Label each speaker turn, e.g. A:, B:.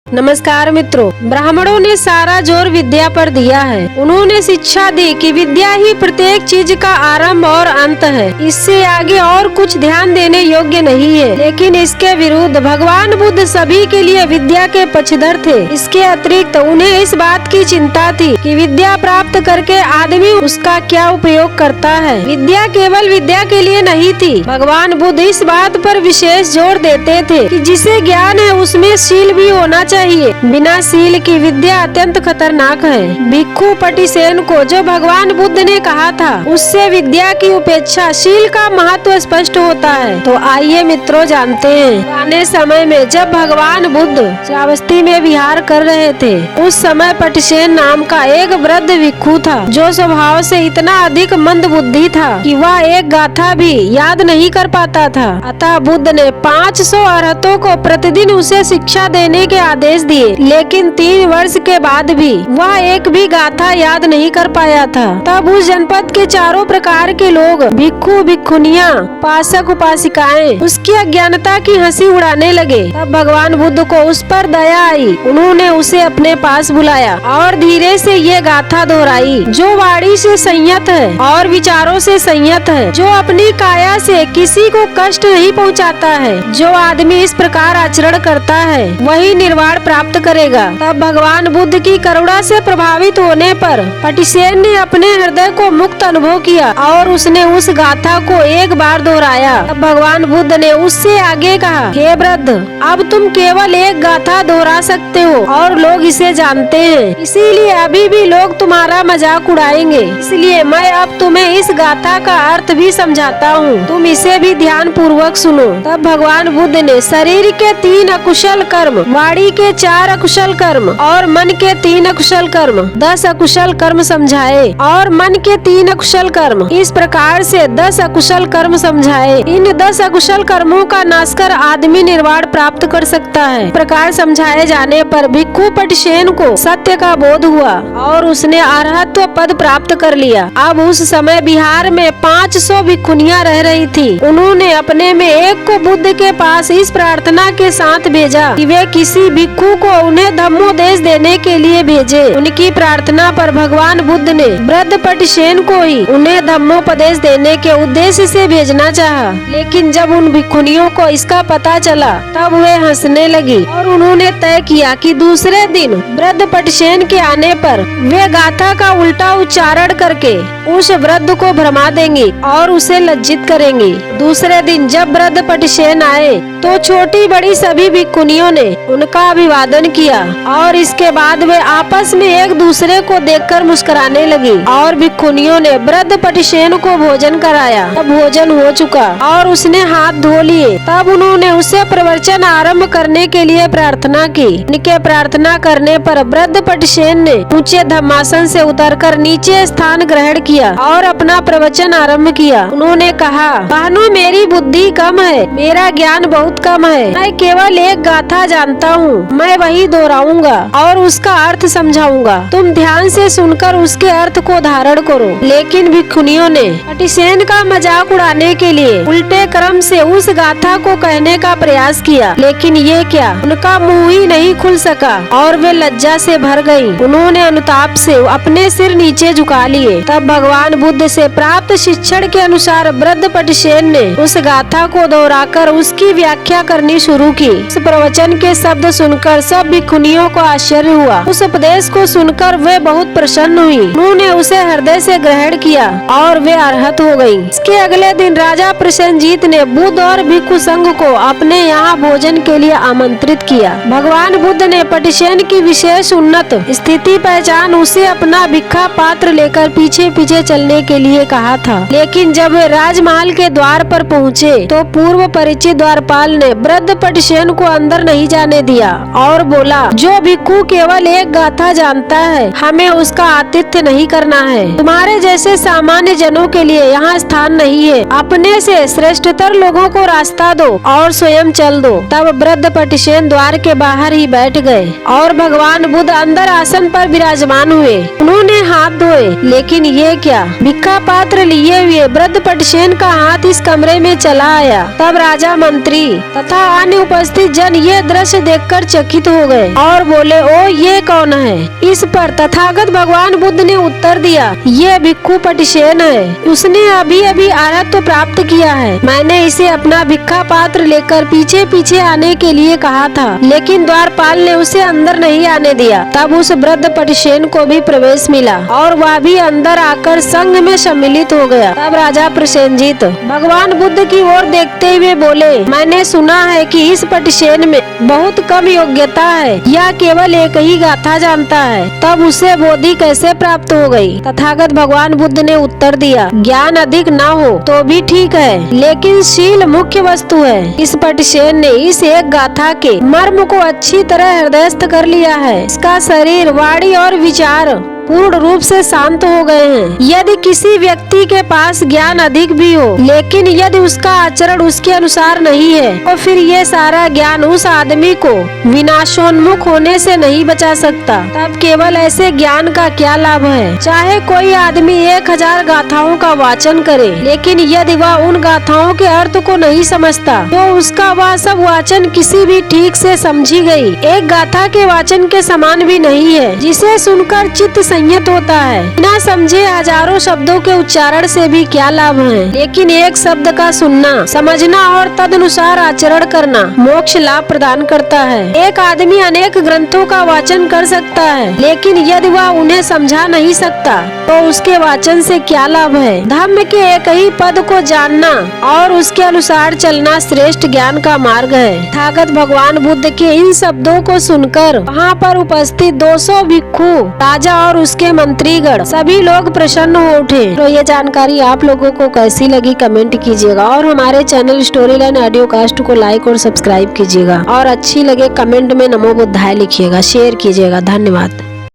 A: नमस्कार मित्रों, ब्राह्मणों ने सारा जोर विद्या पर दिया है। उन्होंने शिक्षा दी कि विद्या ही प्रत्येक चीज का आरंभ और अंत है। इससे आगे और कुछ ध्यान देने योग्य नहीं है। लेकिन इसके विरुद्ध भगवान बुद्ध सभी के लिए विद्या के पक्षधर थे। इसके अतिरिक्त उन्हें इस बात की चिंता थी कि विद्या प्राप्त करके आदमी उसका क्या उपयोग करता है। विद्या केवल विद्या के लिए नहीं थी। भगवान बुद्ध इस बात पर विशेष जोर देते थे कि जिसे ज्ञान है उसमें शील भी होना चाहिए। बिना शील की विद्या अत्यंत खतरनाक है। भिक्षु पटिसेन को जो भगवान बुद्ध ने कहा था, उससे विद्या की उपेक्षा शील का महत्व स्पष्ट होता है। तो आइए मित्रों जानते हैं। पुराने समय में जब भगवान बुद्ध श्रावस्ती में विहार कर रहे थे, उस समय पटिसेन नाम का एक वृद्ध भिक्षु था, जो स्वभाव से इतना अधिक मंद बुद्धि था कि वह एक गाथा भी याद नहीं कर पाता था। अतः बुद्ध ने 500 अरहतों को प्रतिदिन उसे शिक्षा देने के आदेश दिए। लेकिन 3 वर्ष के बाद भी वह एक भी गाथा याद नहीं कर पाया था। तब उस जनपद के चारों प्रकार के लोग, भिक्षु भिक्षुनियाँ, उपासक उपासिकाएं, उसकी अज्ञानता की हंसी उड़ाने लगे। तब भगवान बुद्ध को उस पर दया आई। उन्होंने उसे अपने पास बुलाया और धीरे से ये गाथा दोहराई, जो वाणी से संयत है और विचारों से संयत है, जो अपनी काया से किसी को कष्ट नहीं पहुँचाता है। जो आदमी इस प्रकार आचरण करता है वही निर्वाण प्राप्त करेगा। तब भगवान बुद्ध की करुणा से प्रभावित होने पर पटिसेन ने अपने हृदय को मुक्त अनुभव किया और उसने उस गाथा को एक बार दोहराया। तब भगवान बुद्ध ने उससे आगे कहा, हे वृद्ध, अब तुम केवल एक गाथा दोहरा सकते हो और लोग इसे जानते हैं, इसीलिए अभी भी लोग तुम्हारा मजाक उड़ाएंगे। इसलिए मैं अब तुम्हें इस गाथा का अर्थ भी समझाता हूँ, तुम इसे भी ध्यान पूर्वक सुनो। तब भगवान बुद्ध ने शरीर के 3 अकुशल कर्म, वाणी के 4 अकुशल कर्म और मन के 3 अकुशल कर्म, 10 अकुशल कर्म समझाए और मन के 3 अकुशल कर्म, इस प्रकार से 10 अकुशल कर्म समझाए। इन 10 अकुशल कर्मों का नाश कर आदमी निर्वाण प्राप्त कर सकता है। इस प्रकार समझाए जाने पर भिक्षु पटिसेन को सत्य का बोध हुआ और उसने अरहत्व पद प्राप्त कर लिया। अब उस समय बिहार में 500 भिक्षुनियाँ रह रही थी। उन्होंने अपने में एक को बुद्ध के पास इस प्रार्थना के साथ भेजा कि वे किसी भिक्षु को उन्हें धम्मोपदेश देने के लिए भेजे। उनकी प्रार्थना पर भगवान बुद्ध ने वृद्ध पटिसेन को ही उन्हें धम्मोपदेश देने के उद्देश्य से भेजना चाहा। लेकिन जब उन भिक्षुनियों को इसका पता चला, तब वे हंसने लगी और उन्होंने तय किया कि दूसरे दिन वृद्ध पटिसेन के आने पर वे गाथा का उल्टा उच्चारण करके उस वृद्ध को भरमा देंगी और उसे लज्जित करेंगी। दूसरे दिन जब वृद्ध पटिसेन आए तो छोटी बड़ी सभी भिक्षुनियों ने उनका अभिवादन किया और इसके बाद वे आपस में एक दूसरे को देखकर मुस्कुराने लगी और भिक्षुनियों ने वृद्ध पटिसेन को भोजन कराया। तब भोजन हो चुका और उसने हाथ धो लिए। तब उन्होंने उसे प्रवचन आरंभ करने के लिए प्रार्थना की। उनके प्रार्थना करने पर वृद्ध पटिसेन ने ऊंचे धम्मासन से उतरकर नीचे स्थान ग्रहण किया और अपना प्रवचन आरंभ किया। उन्होंने कहा, बहनों, मेरी बुद्धि कम है, मेरा ज्ञान बहुत कम है। मैं केवल एक गाथा जानता हूँ, मैं वही दोहराऊंगा और उसका अर्थ समझाऊंगा। तुम ध्यान से सुनकर उसके अर्थ को धारण करो। लेकिन भिक्षुनियों ने पटिसेन का मजाक उड़ाने के लिए उल्टे क्रम से उस गाथा को कहने का प्रयास किया, लेकिन ये क्या, उनका मुंह ही नहीं खुल सका और वे लज्जा से भर गयी। उन्होंने अनुताप से अपने सिर नीचे झुका लिए। तब भगवान बुद्ध से प्राप्त शिक्षण के अनुसार वृद्ध पटिसेन ने उस गाथा को दोहराकर उसकी व्याख्या करनी शुरू की। उस प्रवचन के शब्द सुनकर सब भिक्षुनियों को आश्चर्य हुआ। उस उपदेश को सुनकर वे बहुत प्रसन्न हुई। उन्होंने उसे हृदय से ग्रहण किया और वे अरहत हो गयी। इसके अगले दिन राजा प्रसेनजीत ने बुद्ध और भिक्षु संघ को अपने यहाँ भोजन के लिए आमंत्रित किया। भगवान बुद्ध ने पटिसेन की विशेष उन्नत स्थिति पहचान उसे अपना भिक्षा पात्र लेकर पीछे पीछे चलने के लिए कहा था। लेकिन जब वे राजमहल के द्वार पर पहुँचे तो पूर्व परिचित द्वारपाल ने वृद्ध पटिसेन को अंदर नहीं जाने दिया और बोला, जो भिक्षु केवल एक गाथा जानता है, हमें उसका आतिथ्य नहीं करना है। तुम्हारे जैसे सामान्य जनों के लिए यहाँ स्थान नहीं है। अपने से श्रेष्ठतर लोगों को रास्ता दो और स्वयं चल दो। तब वृद्ध पटिसेन द्वार के बाहर ही बैठ गए और भगवान बुद्ध अंदर आसन पर विराजमान हुए। उन्होंने हाथ धोए, लेकिन ये क्या, भिक्षा पात्र लिए हुए वृद्ध पटिसेन का हाथ इस कमरे में चला आया। तब राजा, मंत्री तथा अन्य उपस्थित जन ये दृश्य देखकर चकित हो गए और बोले, ओ ये कौन है? इस पर तथागत भगवान बुद्ध ने उत्तर दिया, ये भिक्षु पटिसेन है। उसने अभी अभी अरहत्व प्राप्त किया है। मैंने इसे अपना भिक्षा पात्र लेकर पीछे पीछे आने के लिए कहा था, लेकिन द्वारपाल ने उसे अंदर नहीं आने दिया। तब उस वृद्ध पटिसेन को भी प्रवेश मिला और वह भी अंदर आकर संघ में सम्मिलित हो गया। तब राजा प्रसेनजीत भगवान बुद्ध की ओर देखते हुए बोले, मैंने सुना है कि इस पटिसेन में बहुत कम योग्यता है, यह केवल एक ही गाथा जानता है, तब उसे बोधि कैसे प्राप्त हो गई? तथागत भगवान बुद्ध ने उत्तर दिया, ज्ञान अधिक न हो तो भी ठीक है, लेकिन शील मुख्य वस्तु है। इस पटिसेन ने इस एक गाथा के मर्म को अच्छी तरह हृदयस्थ कर लिया है। इसका शरीर, वाणी और विचार पूर्ण रूप से शांत हो गए हैं। यदि किसी व्यक्ति के पास ज्ञान अधिक भी हो, लेकिन यदि उसका आचरण उसके अनुसार नहीं है, तो फिर ये सारा ज्ञान उस आदमी को विनाशोन्मुख होने से नहीं बचा सकता। तब केवल ऐसे ज्ञान का क्या लाभ है? चाहे कोई आदमी 1000 गाथाओं का वाचन करे, लेकिन यदि वह उन गाथाओं के अर्थ को नहीं समझता, तो उसका वह सब वाचन किसी भी ठीक से समझी गई एक गाथा के वाचन के समान भी नहीं है, जिसे सुनकर चित्त संयत होता है। बिना समझे हजारों शब्दों के उच्चारण से भी क्या लाभ है? लेकिन एक शब्द का सुनना, समझना और तदनुसार आचरण करना मोक्ष लाभ प्रदान करता है। एक आदमी अनेक ग्रंथों का वाचन कर सकता है, लेकिन यदि वह उन्हें समझा नहीं सकता, तो उसके वाचन से क्या लाभ है? धम्म के एक ही पद को जानना और उसके अनुसार चलना श्रेष्ठ ज्ञान का मार्ग है। तथागत भगवान बुद्ध के इन शब्दों को सुनकर वहाँ पर उपस्थित 200 भिक्षु, राजा और उसके मंत्रीगण सभी लोग प्रसन्न हो उठे। तो ये जानकारी आप लोगों को कैसी लगी कमेंट कीजिएगा और हमारे channel story line audio cast को लाइक और सब्सक्राइब कीजिएगा और अच्छी लगे कमेंट में नमो बुद्धाय लिखिएगा, शेयर कीजिएगा। धन्यवाद।